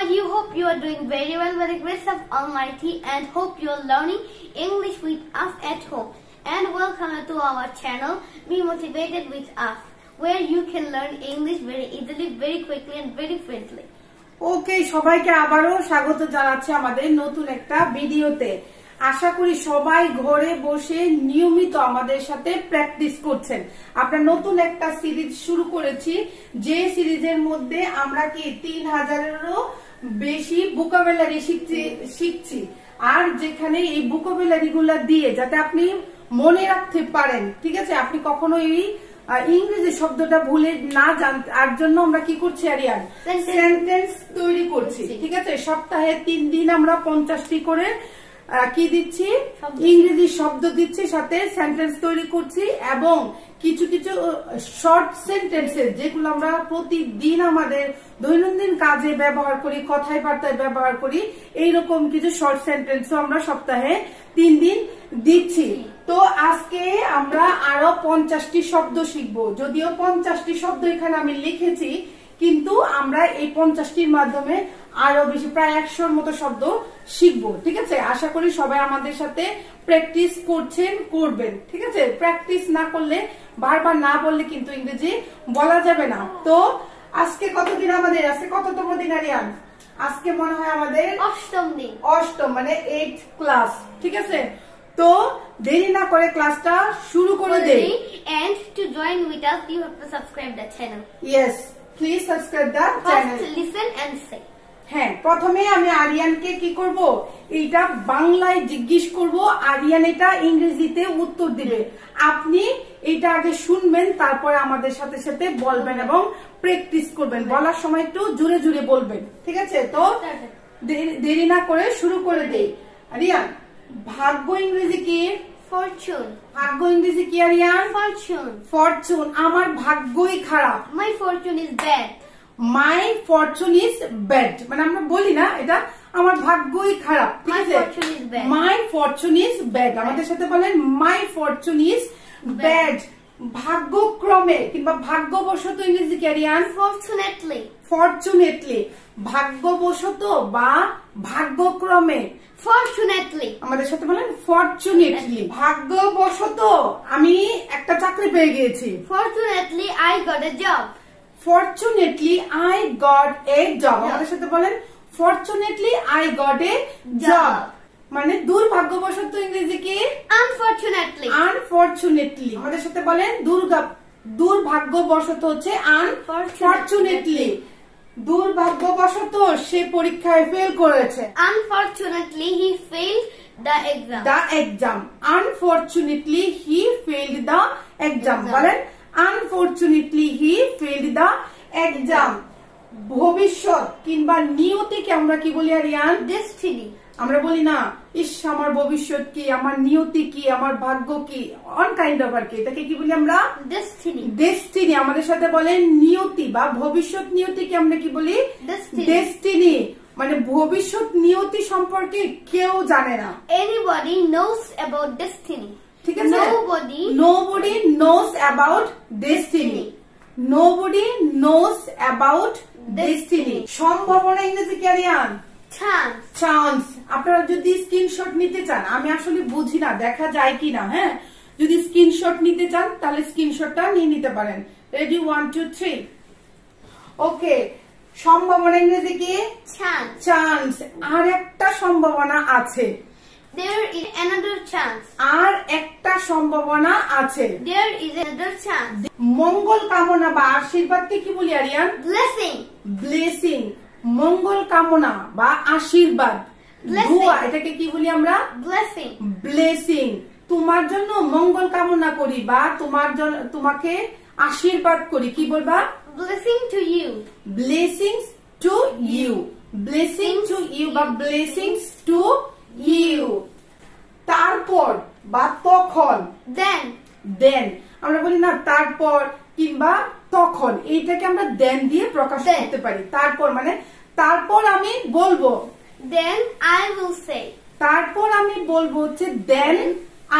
you? Hope you are doing very well by the grace of Almighty, and hope you are learning English with us at home. And welcome to our channel, Be Motivated with Us, where you can learn English very easily, very quickly and very friendly. Okay, সবাইকে আবারো স্বাগত জানাচ্ছি আমাদের নতুন একটা ভিডিওতে। আশা করি সবাই ঘরে বসে নিয়মিত আমাদের সাথে প্র্যাকটিস করছেন। আমরা নতুন একটা সিরিজ শুরু করেছি, যে সিরিজের মধ্যে আমরা কি 3000-এরও বেশি ভোকাবুলারি শিখছি। আর যেখানে এই ভোকাবুলারি গুলা দিয়ে যাতে আপনি মনে রাখতে পারেন, ঠিক আছে, আপনি কখনো এই ইংরেজি শব্দটা ভুলে না যান, তার জন্য আমরা কি করছি আরিয়ান, সেন্টেন্স তৈরি করছি। ঠিক আছে, সপ্তাহে 3 দিন আমরা 50টি করে কি দিচ্ছি, ইংরেজি শব্দ দিচ্ছি, সাথে সেন্টেন্স তৈরি করছি, এবং কিছু কিছু শর্ট সেন্টেন্সেস যেগুলো আমরা প্রতিদিন আমাদের দৈনন্দিন কাজে ব্যবহার করি, কথায় বার্তায় ব্যবহার করি, এইরকম কিছু শর্ট সেন্টেন্সও আমরা সপ্তাহে 3 দিন দিচ্ছি। তো আজকে আমরা আরো 50টি শব্দ শিখবো। যদিও 50টি শব্দ এখানে আমি লিখেছি, কিন্তু আমরা এই 50টির মাধ্যমে আরো বেশি প্রায় 100-র মতো শব্দ শিখবো। ঠিক আছে, আশা করি সবাই আমাদের সাথে প্র্যাকটিস করবেন। ঠিক আছে, প্র্যাকটিস না করলে, বারবার না বললে কিন্তু ইংরেজি বলা যাবে না। তো আজকে কতদিন আমাদের, আজকে কততম দিন আরিয়ান? আজকে মনে হয় আমাদের 8ম দিন, 8ম মানে 8th ক্লাস। ঠিক আছে, তো দেরি না করে ক্লাসটা শুরু করে দেই। And to join with us, you have to subscribe the channel. Yes, please subscribe the channel. First listen and say. হ্যাঁ, প্রথমে আমি আরিয়ানকে কি করব, এইটা বাংলায় জিজ্ঞেস করব, আরিয়ান এটা ইংরেজিতে উত্তর দিবে। আপনি এটা আগে শুনবেন, তারপরে আমাদের সাথে সাথে বলবেন এবং প্র্যাকটিস করবেন। বলার সময় একটু জোরে জোরে বলবেন। ঠিক আছে, তো দেরি না করে শুরু করে দেই। আরিয়ান, ভাগ্য ইংরেজি কি? ফরচুন। ভাগ্য ইংরেজি কি আরিয়ান? ফরচুন। ফরচুন। আমার ভাগ্যই খারাপ। My fortune is bad. My Fortune is bad, মানে আমরা বলি না এটা আমার ভাগ্যই খারাপ। ঠিক আছে, মাই ফরচুন ইজ ব্যাড। আমাদের সাথে বলেন মাই ফরচুন ইজ ব্যাড। ভাগ্যক্রমে কিংবা ভাগ্যবশত ইংরেজি ক্যারিয়ান? ফরচুনেটলি। ফরচুনেটলি। ভাগ্যবশত বা ভাগ্যক্রমে? ফরচুনেটলি। আমাদের সাথে বলেন ফরচুনেটলি। ভাগ্যবশত আমি একটা চাকরি পেয়ে গিয়েছি। Fortunately I got a job. Fortunately, I got a job. আমাদের সাথে বলেন Fortunately, I got a job. মানে দুর্ভাগ্যবশত ইংরেজি কি? Unfortunately. Unfortunately. আমাদের সাথে বলেন দুর্ভাগ্যবশত হচ্ছে unfortunately. দুর্ভাগ্যবশত সে পরীক্ষায় ফেল করেছে। Unfortunately, he failed the exam. The exam. Unfortunately, he failed the exam. বলেন Unfortunately, he failed the exam. ভবিষ্যৎ কিংবা নিয়তিকে আমরা কি বলি আরিয়ান? Destiny. আমরা বলি না ইস আমার ভবিষ্যৎ কি, আমার নিয়তি কি, আমার ভাগ্য কি, অন কাইন্ড অফ আর কি, এটাকে কি বলি আমরা? Destiny. Destiny. আমাদের সাথে বলেন নিয়তি বা ভবিষ্যৎ নিয়তিকে আমরা কি বলি? Destiny. মানে ভবিষ্যৎ নিয়তি সম্পর্কে কেউ জানে না। Anybody knows about destiny. ঠিক আছে, nobody knows about destiny. Nobody knows about destiny. সম্ভাবনা ইংরেজি কি আরিয়ান? Chance. চান্স। আপনারা যদি স্ক্রিনশট নিতে চান, আমি আসলে বুঝি না দেখা যায় কিনা, হ্যাঁ, যদি স্ক্রিনশট নিতে চান তাহলে স্ক্রিনশটটা নিয়ে নিতে পারেন। রেডি, 1 2 3। ওকে, সম্ভাবনা ইংরেজি কি? Chance. চান্স। আর একটা সম্ভাবনা আছে। There is another chance. আর একটা সম্ভাবনা আছে। There is another chance. মঙ্গল কামনা বা আশীর্বাদকে কি বলি আরিয়ান? Blessing. ব্লেসিং। মঙ্গল কামনা বা আশীর্বাদ, দোয়া, এটাকে কি বলি আমরা? Blessing. ব্লেসিং। তোমার জন্য মঙ্গল কামনা করি বা তোমাকে আশীর্বাদ করি, কি বলবা? Blessing to you. Blessings to you. Blessing to you বা blessings to you. তারপর বা তখন। Then. আমরা বলি না তারপর কিংবা তখন, এইটাকে আমরা then দিয়ে প্রকাশ করতে পারি। তারপর মানে তারপর আমি বলবো। Then I will say. তারপর আমি বলবো হচ্ছে then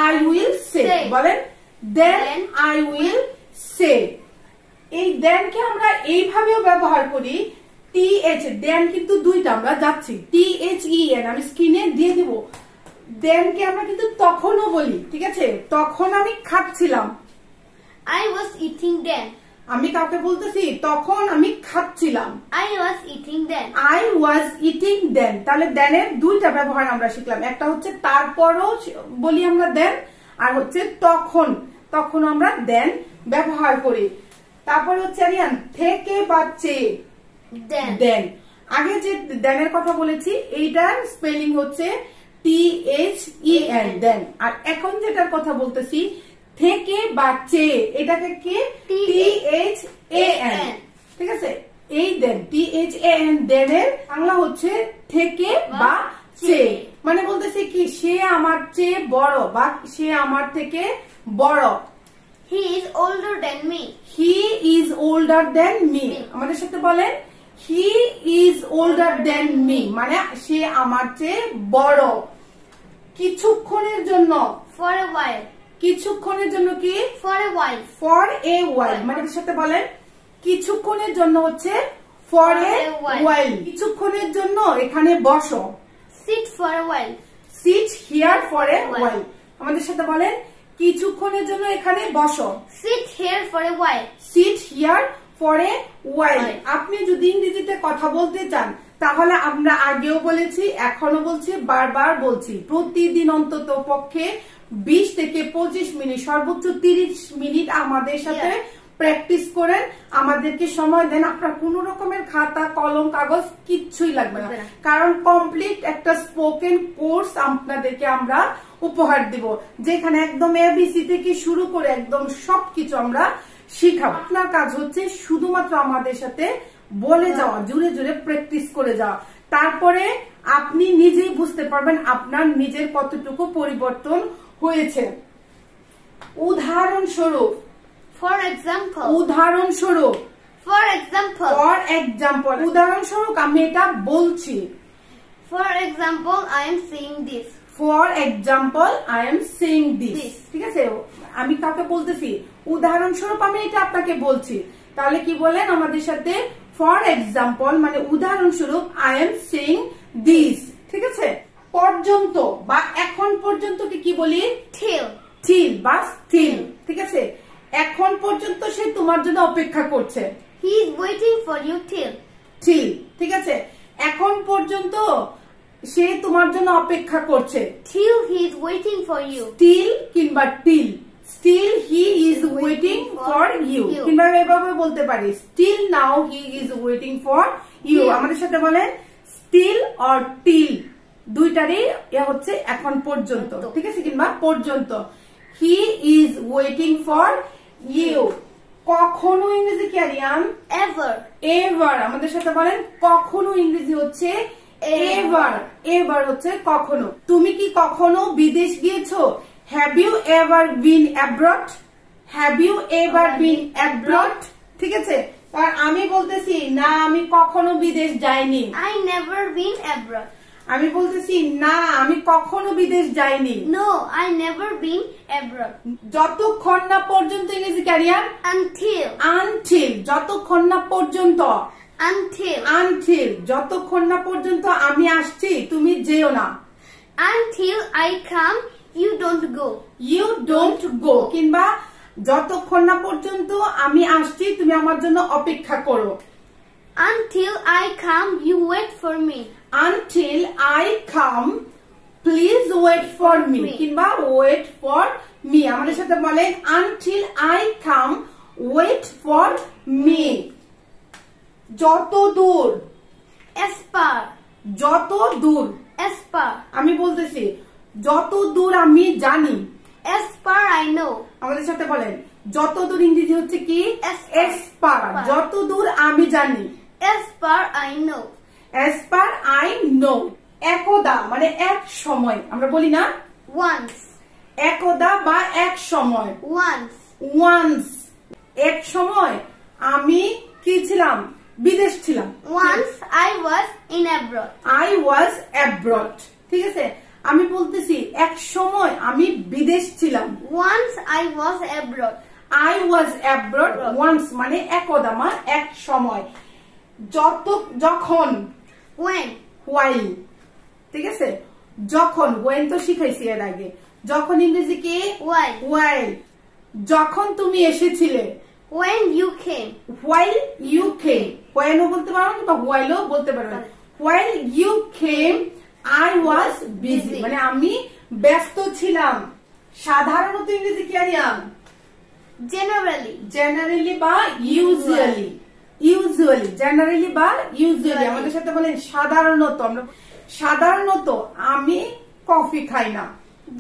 I will say. বলেন then I will say. এই then কে আমরা এইভাবেও ব্যবহার করি, TH দেন কিন্তু দুইটা আমরা যাচ্ছি THEN আমি স্ক্রিনে দিয়ে দিব দেন কে আমরা কিন্তু তখনও বলি ঠিক আছে তখন আমি খাচ্ছিলাম I was eating then. আমি কাউকে বলতেছি তখন আমি খাচ্ছিলাম I was eating then. I was eating then তাহলে দেনের দুইটা ব্যবহার আমরা শিখলাম একটা হচ্ছে তারপরও বলি আমরা দেন আর হচ্ছে তখন তখন আমরা দেন ব্যবহার করি তারপর হচ্ছে আরিয়ান থেকে বা চেয়ে Then. দেন আগে যে দেনের কথা বলেছি এইটার স্পেলিং হচ্ছে THEN দেন আর এখন যেটার কথা বলতেছি থেকে বা চেয়ে এটাকে কি THAN ঠিক আছে এই দেন THAN দেনের বাংলা হচ্ছে থেকে বা চেয়ে মানে বলতেছি কি সে আমার চেয়ে বড় বা সে আমার থেকে বড় He is older than me. He is older than me আমাদের সাথে বলেন He is older than me মানে সে আমার চেয়ে বড় কিছুক্ষণের জন্য For a while. কিছুক্ষণের জন্য কি For a while. for a while মানে এর সাথে বলেন কিছুক্ষণের জন্য হচ্ছে for a while কিছুক্ষণের জন্য এখানে বসো Sit for a while. sit here for a while আমাদের সাথে বলেন কিছুক্ষণের জন্য এখানে বসো Sit here for a while. sit here for a while আপনি যদি ইংরেজিতে কথা বলতে চান তাহলে আমরা আগেও বলেছি এখনো বলছি বারবার বলছি প্রতিদিন অন্তত পক্ষে 20 থেকে 25 মিনিট সর্বোচ্চ 30 মিনিট আমাদের সাথে প্র্যাকটিস করেন আমাদেরকে সময় দেন আপনার কোনো রকমের খাতা কলম কাগজ কিচ্ছুই লাগবে না কারণ কমপ্লিট একটা স্পোকেন কোর্স আপনাদেরকে আমরা উপহার দিব যেখানে একদম এবিসি থেকে শুরু করে একদম সবকিছু আমরা শিখাবো আপনার কাজ হচ্ছে শুধুমাত্র আমাদের সাথে বলে যাওয়া জুড়ে জুড়ে প্র্যাকটিস করে যাওয়া তারপরে আপনি নিজেই বুঝতে পারবেন আপনার নিজের কতটুকু পরিবর্তন হয়েছে উদাহরণস্বরূপ For example. উদাহরণস্বরূপ For example. ফর এক্সাম্পল উদাহরণস্বরূপ আমি এটা বলছি For example, I am saying this. For example I am saying this ঠিক আছে আমি কাউকে বলতেছি উদাহরণস্বরূপ আমি এটা আপনাকে বলছি তাহলে কি বলেন আমাদের সাথে ফর এক্সাম্পল মানে উদাহরণস্বরূপ আই এম সেইং দিস ঠিক আছে পর্যন্ত বা এখন পর্যন্ত কি বলি Till. till বা still ঠিক আছে এখন পর্যন্ত সে তোমার জন্য অপেক্ষা করছে He is waiting for you till. till ঠিক আছে এখন পর্যন্ত সে তোমার জন্য অপেক্ষা করছে Till he is waiting for you. still কিংবা till still he is waiting for you কিংবা এভাবে বলতে পারি still now he is waiting for you আমাদের সাথে বলেন still or till দুইটারই হচ্ছে এখন পর্যন্ত ঠিক আছে কিংবা পর্যন্ত he is waiting for you কখনো ইংরেজি কি আরিয়ান Ever. এভার আমাদের সাথে বলেন কখনো ইংরেজি হচ্ছে এভার এভার হচ্ছে কখনো তুমি কি কখনো বিদেশ গিয়েছো have you ever been abroad have you ever been abroad ঠিক আছে আর আমি বলতেছি না আমি কখনো বিদেশ যাইনি I never been abroad. আমি বলতেছি না আমি কখনো বিদেশ যাইনি No, I never been abroad. যতক্ষণ না পর্যন্ত ইংরেজি ক্যারিয়ার Until. আনটিল যতক্ষণ না পর্যন্ত Until. আনটিল যতক্ষণ না পর্যন্ত আমি আসছি তুমি যেও না Until I come, you don't go. You don't go কিংবা যতক্ষণ না পর্যন্ত আমি আসছি তুমি আমার জন্য অপেক্ষা করো Until I come, you wait for me. until I come please wait for me কিংবা wait for me আমাদের সাথে বলেন until I come wait for me যত দূর As far. যত দূর As far. আমি বলতেছি যত দূর আমি জানি As far I know. আমাদের সাথে বলেন যত দূর ইংরেজি হচ্ছে কি As as far যত দূর আমি জানি As far I know. as far I know একদা মানে এক সময় আমরা বলি না Once. একদা বা এক সময় Once. once এক সময় আমি কি ছিলাম বিদেশ ছিলাম Once I was in abroad. I was abroad ঠিক আছে আমি বলতেছি এক সময় আমি বিদেশ ছিলাম Once I was abroad. I was abroad once মানে একদা মা এক সময় যখন, when, while, ঠিক আছে? যখন, when তো শিখাইছি এর আগে। যখন ইংরেজি কি? while। যখন তুমি এসেছিলে, when you came, while you came, when ও বলতে পারো বা while ও বলতে পারো। while you came I was busy, মানে আমি ব্যস্ত ছিলাম। সাধারণত ইংরেজি কি আরিয়ান? generally বা usually, generally বা usually। আমাদের সাথে বলেন সাধারণত। আমরা সাধারণত আমি কফি খাই না।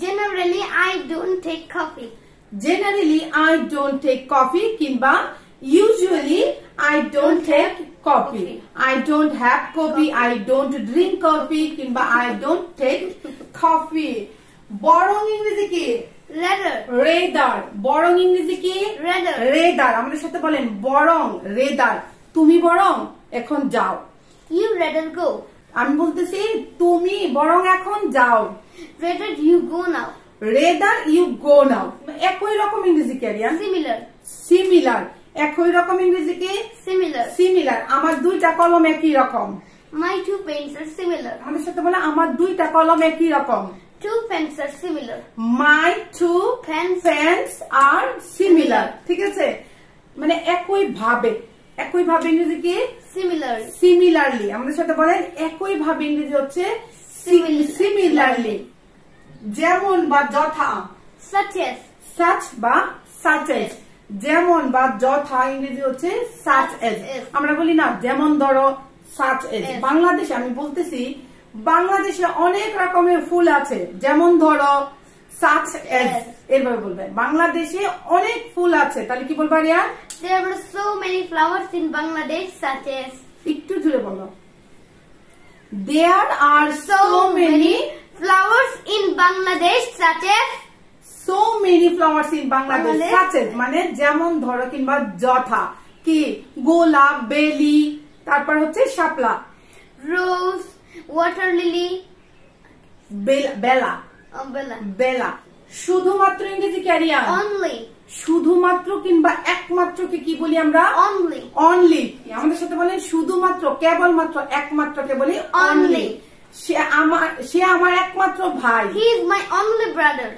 generally I don't take coffee, কিংবা usually I don't take coffee, I don't have coffee, I don't drink coffee, কিংবা I don't take coffee। বরং ইংরেজি কি? rather। বরং ইংরেজি কি? rather। আমাদের সাথে বলেন বরং, rather। তুমি বরং এখন যাও, you rather go, আমি বলতেছি তুমি বরং এখন যাও, rather you go now, একই রকম ইংরেজি কি আরিয়ান? similar, একই রকম ইংরেজি কি? similar, আমার দুইটা কলম একই রকম, my two pens are similar, আমাদের সাথে বলে আমার দুইটা কলম একই রকম, two pens are similar, my two pens are similar। ঠিক আছে? মানে একই ভাবে ইংরেজি কি? similarly। আমাদের সাথে বলেন একই ভাবে ইংরেজি হচ্ছে similarly। যেমন বা যথা, such বা such as। যেমন বা যথা ইংরেজি হচ্ছে such as। আমরা বলি না যেমন ধরো such as। বাংলাদেশে আমি বলতেছি বাংলাদেশে অনেক রকমের ফুল আছে, যেমন ধরো such as, এরভাবে বলবে। বাংলাদেশে অনেক ফুল আছে, তাহলে কি বলবো Riyan? There were so many flowers in Bangladesh, such as, একটু জোরে বলো, there are so many flowers in Bangladesh, such as, so many flowers in Bangladesh, such as মানে যেমন ধরো কিংবা যথা কি? গোলাপ, বেলি, তারপর হচ্ছে শাপলা, rose, water lily, বেলা। শুধুমাত্র ইংরেজি কি আরিয়ান? only, শুধুমাত্র কিংবা একমাত্র কি বলি আমরা? only। আমাদের সাথে বলেন শুধুমাত্র, কেবলমাত্র, একমাত্রকে বলি only। সে আমার একমাত্র ভাই, he is my only brother,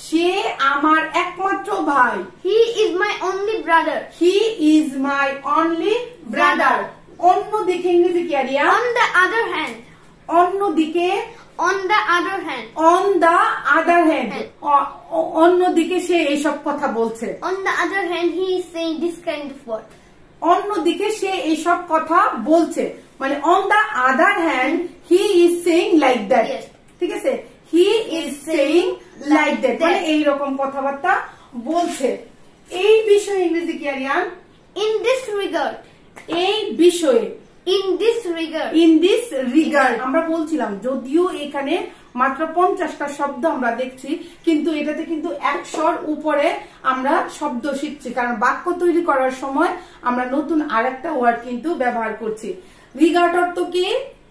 সে আমার একমাত্র ভাই, he is my only brother, he is my only brother। অন্যদিকে ইংরেজি কি area? on the other hand, অন্যদিকে, on the other hand, on the other hand। অন্যদিকে সে এইসব কথা বলছে, on the other hand he is saying this kind of word, অন্যদিকে সে এইসব কথা বলছে, মানে on the other hand he is saying like that। ঠিক আছে? he is saying like that মানে এইরকম কথাবার্তা বলছে। এই বিষয়ে ইংরেজি কি আরিয়ান? in this regard, এই বিষয়ে, in this regard। আমরা বলছিলাম যদিও এখানে মাত্র 50টা শব্দ আমরা দেখছি, কিন্তু এটাতে কিন্তু 100র উপরে আমরা শব্দ শিখছি, কারণ বাক্য তৈরি করার সময় আমরা নতুন আরেকটা ওয়ার্ড কিন্তু ব্যবহার করছি। রিগার্ড অর্থ কি?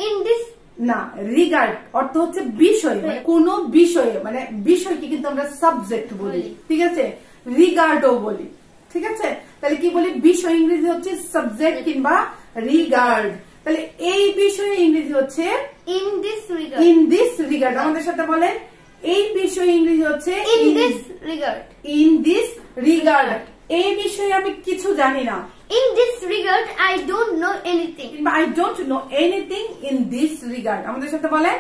in this, না, রিগার্ড অর্থ হচ্ছে বিষয়, মানে কোন বিষয়ে, মানে বিষয়কে কিন্তু আমরা সাবজেক্ট বলি। ঠিক আছে? রিগার্ডও বলি। ঠিক আছে? তাহলে কি বলি? বিষয় ইংরেজি হচ্ছে সাবজেক্ট কিংবা রিগার্ড। তাহলে এই বিষয়ে ইংরেজি হচ্ছে in this regard। আমাদের সাথে বলেন এই বিষয়ে ইংরেজি হচ্ছে in this regard। এই বিষয়ে আমি কিছু জানি না, in this regard I don't know anything, I don't know anything in this regard। আমাদের সাথে বলেন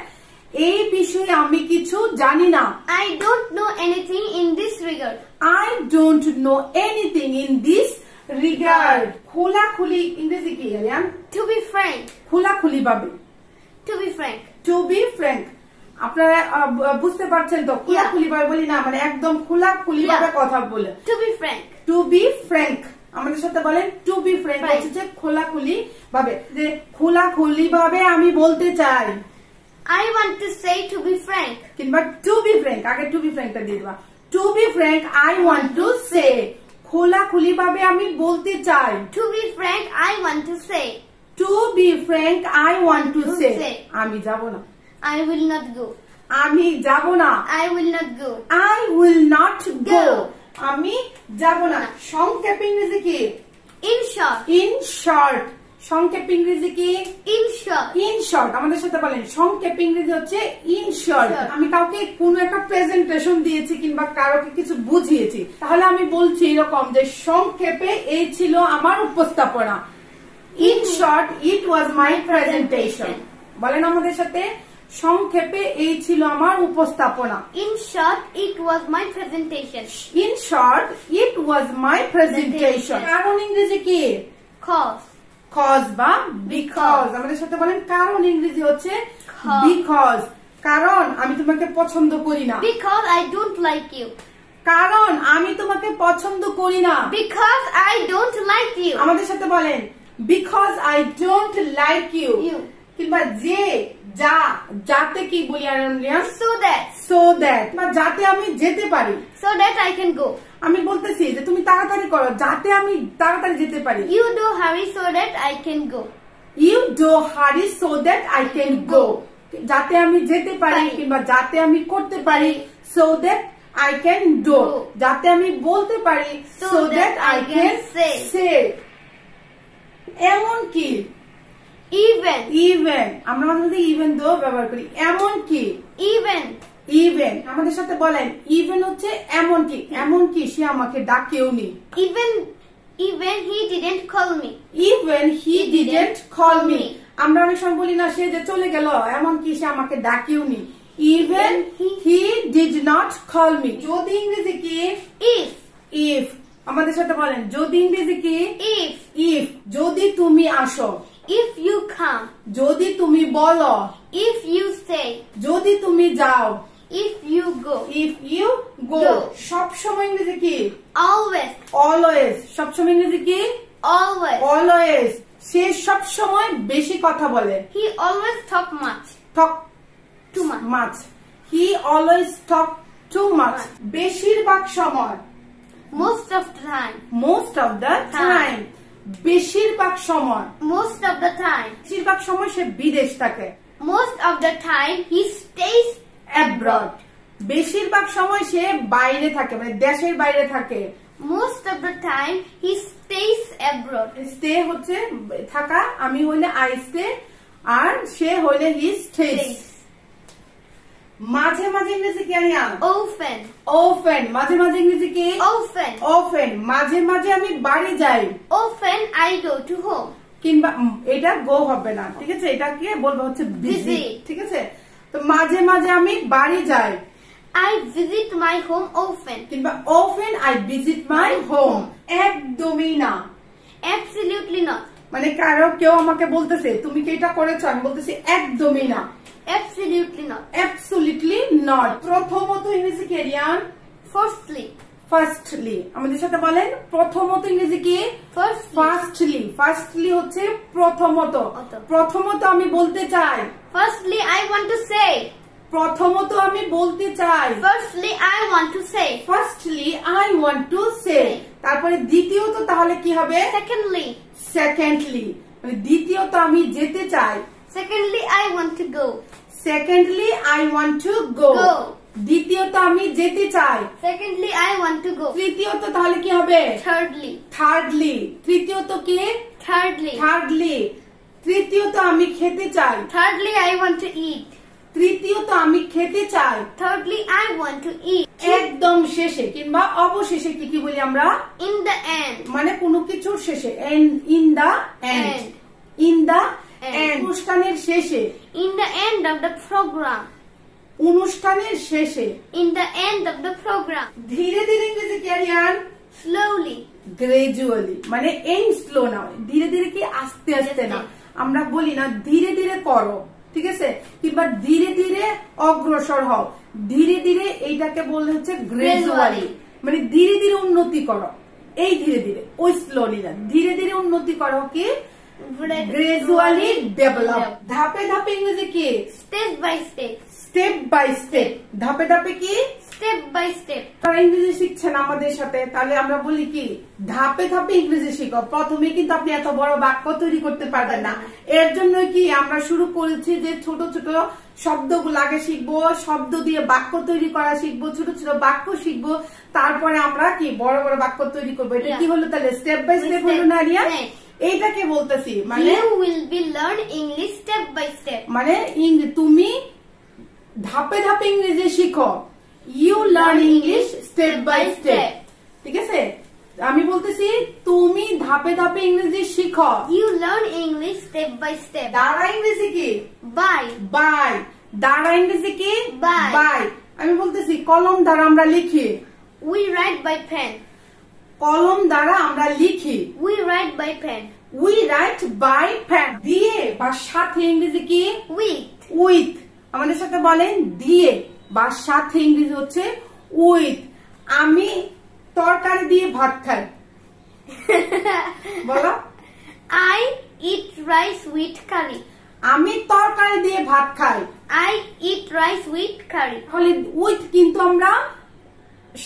এই বিষয়ে আমি কিছু জানি না, I don't know anything in this regard, I don't know anything in this regard। খোলাখুলি ইংরেজি কি আরিয়ান? to be frank, খোলাখুলি ভাবে, to be frank। আপনারা বুঝতে পারছেন তো? খোলাখুলি ভাবে বলি না, মানে একদম খোলাখুলি ভাবে কথা বলে। to be frank। আমাদের সাথে বলেন টু বি ফ্র্যাঙ্ক হচ্ছে খোলাখুলি ভাবে, যে খোলাখুলি ভাবে আমি বলতে চাই, I want to say to be frank, কিংবা টু বি ফ্র্যাঙ্ক, আগে টু বি ফ্র্যাঙ্কটা দিয়ে দিবা। To be frank I want to say, খোলাখুলি ভাবে আমি বলতে চাই। to be frank I want to say, to be frank I want to say। আমি যাব না, I will not go, আমি যাব না, I will not go, I will not go, আমি যাব না। সংক্ষেপে ইংরেজি কি? in short। সংক্ষেপে ইংরেজি কি? In short. In short. আমাদের সাথে বলেন সংক্ষেপে ইংরেজি হচ্ছে ইন শর্ট। আমি কাউকে কোনো একটা প্রেজেন্টেশন দিয়েছি কিংবা কারোকে কিছু বুঝিয়েছি, তাহলে আমি বলছি এরকম যে সংক্ষেপে এই ছিল আমার উপস্থাপনা। In short it was my presentation. বলেন আমাদের সাথে, সংক্ষেপে এই ছিল আমার উপস্থাপনা। In short, it was my presentation. In short it was my presentation. কারণ ইংরেজি কি? Cause. কজ বা বিকজ। আমাদের সাথে বলেন কারণ ইংরেজি হচ্ছে বিকজ। কারণ আমি তোমাকে পছন্দ করি না। Because I don't like you. কারণ আমি তোমাকে পছন্দ করি না। Because I don't like you. আমাদের সাথে বলেন because I don't like you. You. কিংবা যে, যা, যাতে কি বলি আরলিয়ান? So that. সো দ্যাট, বা যাতে আমি যেতে পারি। So that I can go. আমি বলতেছি যে তুমি তাড়াতাড়ি করো যাতে আমি তাড়াতাড়ি যেতে পারি। You do hurry so that I can go. You do hurry so that I can go. যাতে আমি যেতে পারি কিংবা যাতে আমি করতে পারি, so that I can do. যাতে আমি বলতে পারি, so that I can say. এমন কি? Even. ইভেন। আমরা মাঝে মাঝে ইভেন দো ব্যবহার করি। এমন কি? Even. ইভেন। আমাদের সাথে বলেন ইভেন হচ্ছে এমন কি। এমন কি সে আমাকে ডাকেও নি। Even he didn't call me. Even he didn't call me. আমরা অনেক সময় বলি না সে যে চলে গেল, এমন কি সে আমাকে ডাকেও নি। Even he did not call me. যদি ইংরেজি কি? If. ইফ। আমাদের সাথে বলেন যদি ইংরেজি কি? If. ইফ। যদি তুমি আসো, If you come. যদি তুমি বলো, If you say. যদি তুমি যাও, If you go. If you go. Go. সবসময় ইংরেজি কি? Always. অলওয়েজ। সবসময় ইংরেজি কি? Always. অলওয়েজ। সে সবসময় বেশি কথা বলে। He always talk much. Talk Too much. Much. He always talk too much. বেশিরভাগ সময়, Most of the time. Most of the time. বেশিরভাগ সময়, Most of the time. বেশিরভাগ সময় সে বিদেশ থাকে। Most of the time he stays abroad. বেশিরভাগ সময় সে বাইরে থাকে, মানে দেশের বাইরে থাকে। Most of the time he stays abroad. Stay হচ্ছে থাকা, আমি হইলে আই স্টে, আর সে হইলে হি স্টেজ। Stays. মাঝে মাঝে ইংরেজি কি আনিয়া? Often. ওফেন। মাঝে মাঝে ইংরেজি কি? Often. ওফেন। মাঝে মাঝে আমি বাড়ি যাই। Often I go to home. কিংবা এটা গো হবে না, ঠিক আছে, এটা কি বলবো হচ্ছে বিজি, Visit. ঠিক আছে। তো মাঝে মাঝে আমি বাড়ি যাই, I visit my home often. কিংবা often I visit my home। একদমই না, Absolutely not. মানে কারো কেউ আমাকে বলতেছে তুমি কি এটা করেছো, আমি বলতেছি একদমই না, Absolutely not. absolutely not। প্রথমত ইংরেজি কি রিয়ান? Firstly. ফার্স্টলি। আমাদের সাথে বলেন প্রথমত ইংরেজি কি? Firstly. ফার্স্টলি। ফার্স্টলি হচ্ছে প্রথমত। প্রথমত আমি বলতে চাই, Firstly I want to say. প্রথমত আমি বলতে চাই, Firstly I want to say. Firstly I want to say. তারপরে দ্বিতীয়ত তাহলে কি হবে? Secondly. সেকেন্ডলি, মানে দ্বিতীয়ত আমি যেতে চাই, Secondly I want to go. Secondly I want to go. Go. দ্বিতীয়ত আমি যেতে চাই, Secondly I want to go. তৃতীয়ত তাহলে কি হবে? Thirdly. থার্ডলি। তৃতীয়ত কি? Thirdly. থার্ডলি। তৃতীয়ত আমি খেতে চাই, Thirdly I want to eat. তৃতীয়ত আমি খেতে চাই। Thirdly I want to eat. একদম শেষে কিংবা অবশেষে কি কি বলি আমরা? In the end. মানে কোনো কিছুর শেষে, in the end. End. In the End. End. অনুষ্ঠানের শেষে, In the end of the program. অনুষ্ঠানের শেষে। In the end of the program. ধীরে ধীরে ইংরেজি ক্যারিয়ার? Slowly. গ্রাজুয়ালি, মানে এই স্লো না, ধীরে ধীরে কি আস্তে আস্তে না। আমরা বলি না ধীরে ধীরে করো, ঠিক আছে, কিংবা ধীরে ধীরে অগ্রসর হও। ধীরে ধীরে এইটাকে বললে হচ্ছে গ্রাজুয়ালি, মানে ধীরে ধীরে উন্নতি করো। এই ধীরে ধীরে, ওই স্লোলি না, ধীরে ধীরে উন্নতি করো কি? Gradually develop. ধাপে ধাপে ইংরেজি কি? Step by step. Step by step. ধাপে ধাপে কি? Step by step. তারা ইংরেজি শিখছেন আমাদের সাথে, তাহলে আমরা বলি কি ধাপে ধাপে ইংরেজি শিখো। প্রথমে কিন্তু আপনি এত বড় বাক্য তৈরি করতে পারবেন না। এর জন্য কি আমরা শুরু করেছি যে ছোট ছোট শব্দগুলো আগে শিখবো, শব্দ দিয়ে বাক্য তৈরি করা শিখবো, ছোট ছোট বাক্য শিখবো, তারপরে আমরা কি বড় বড় বাক্য তৈরি করবো। এটা কি হলো তাহলে? স্টেপ বাই স্টেপ হলো না রিয়া? এইটাকে বলতেছি মানে you will be learn English step by step. মানে তুমি ধাপে ধাপে ইংরেজি শিখো। You learn English step by step. ঠিক আছে, আমি বলতেছি তুমি ধাপে ধাপে ইংরেজি শিখো। You learn English step by step. দ্বারা ইংরেজি কি? By. বাই। দ্বারা ইংরেজি কি? By. বাই। আমি বলতেছি কলম দ্বারা আমরা লিখি। We write by pen. কলম দ্বারা আমরা লিখি। We write by pen. We write by pen. দিয়ে বা সাথে ইংরেজি কি? With. উইথ। আমাদের সাথে বলেন দিয়ে বা সাথে ইংরেজি হচ্ছে উইথ। আমি তরকারি দিয়ে ভাত খাই। বলো। I eat rice with curry. আমি তরকারি দিয়ে ভাত খাই। I eat rice with curry. তাহলে উইথ কিন্তু আমরা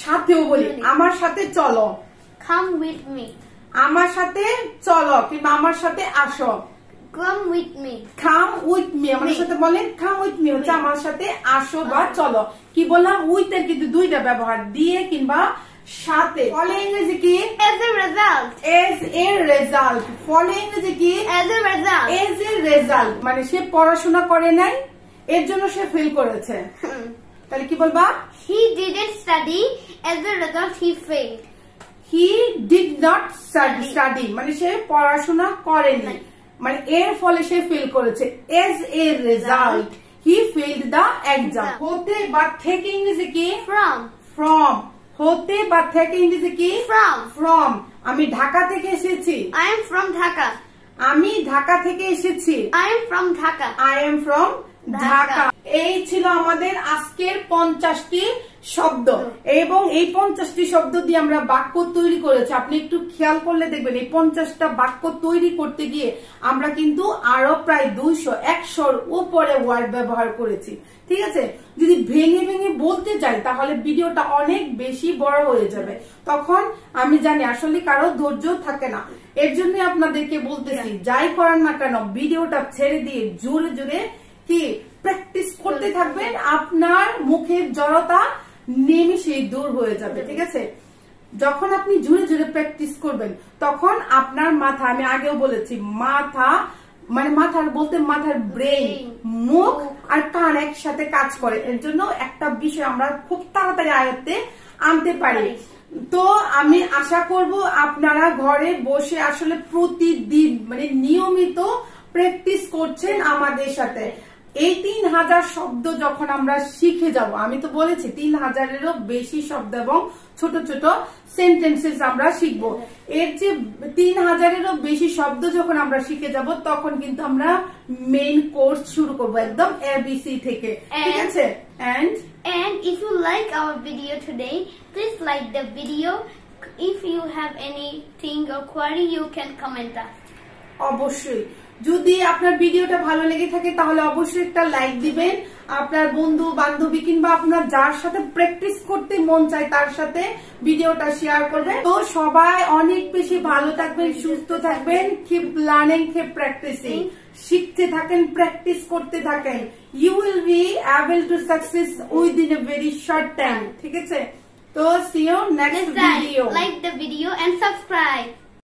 সাথেও বলি। আমার সাথে চলো। Come with me. আমার সাথে চলো কিংবা আমার সাথে আসো। Come with me. Come with me আমাদের সাথে বলেন come with me হচ্ছে আমার সাথে আসো বা চলো। কি বললাম? উইথ এর কিন্তু দুইটা ব্যবহার, দিয়ে কিংবা সাথে। ফলে ইংরেজি কি? As a result. As a result. ফলে ইংরেজি কি? As a result. As a result মানে সে পড়াশোনা করে নাই, এর জন্য সে ফেল করেছে। তাহলে কি বলবা? He didn't study. As a result, he failed. He did not study মানে সে পড়াশোনা করেনি, মানে এর ফলে সে ফেল করেছে। As a result, he failed the exam. হতে বা থেকে ইংরেজি কি? From. From. হতে বা থেকে ইংরেজি কি? From. From. আমি ঢাকা থেকে এসেছি। I am from Dhaka. আমি ঢাকা থেকে এসেছি। I am from Dhaka. I am from Dhaka. Dhaka. এই ছিল আমাদের আজকের 50টি শব্দ এবং এই 50টি শব্দ দিয়ে আমরা বাক্য তৈরি করেছি। আপনি একটু খেয়াল করলে দেখবেন এই 50টা বাক্য তৈরি করতে গিয়ে আমরা কিন্তু আরো প্রায় 200-100-র উপরে ওয়ার্ড ব্যবহার করেছি। ঠিক আছে, যদি ভেঙে ভেঙে বলতে যাই তাহলে ভিডিওটা অনেক বেশি বড় হয়ে যাবে। তখন আমি জানি আসলে কারো ধৈর্য থাকে না। এর জন্য আপনাদেরকে বলতেছি যাই করার না কেন ভিডিওটা ছেড়ে দিয়ে জোরে জোরে কি প্র্যাকটিস করতে থাকবেন, আপনার মুখের জড়তা নিমেষেই দূর হয়ে যাবে। ঠিক আছে, যখন আপনি জোরে জোরে প্র্যাকটিস করবেন তখন আপনার মাথা, আমি আগেও বলেছি মাথা মানে মাথার বলতে মাথার ব্রেন, মুখ আর কান একসাথে কাজ করে। এর জন্য একটা বিষয় আমরা খুব তাড়াতাড়ি আয়ত্তে আনতে পারি। তো আমি আশা করব আপনারা ঘরে বসে আসলে প্রতিদিন মানে নিয়মিত প্র্যাকটিস করছেন আমাদের সাথে। এই 3000 শব্দ যখন আমরা শিখে যাব, আমি তো বলেছি 3000-এরও বেশি শব্দ এবং ছোট ছোট সেন্টেন্সেস আমরা শিখবো। এর যে 3000-এরও বেশি শব্দ যখন আমরা শিখে যাব তখন কিন্তু আমরা মেইন কোর্স শুরু করব একদম ABC থেকে। ঠিক আছে, And if you like our video today, please like the video. If you have anything or query, you can comment us. অবশ্যই যদি আপনার ভিডিওটা ভালো লেগে থাকে তাহলে অবশ্যই একটা লাইক দিবেন। আপনার বন্ধু বান্ধবী কিংবা আপনার যার সাথে প্র্যাকটিস করতে মন চায় তার সাথে ভিডিওটা শেয়ার করবেন। তো সবাই অনেক বেশি ভালো থাকবেন, সুস্থ থাকবেন। Keep learning, keep practising. শিখতে থাকেন, প্র্যাকটিস করতে থাকেন। You will be able to success within a very short time. ঠিক আছে, তো see you next video. Like the video and subscribe.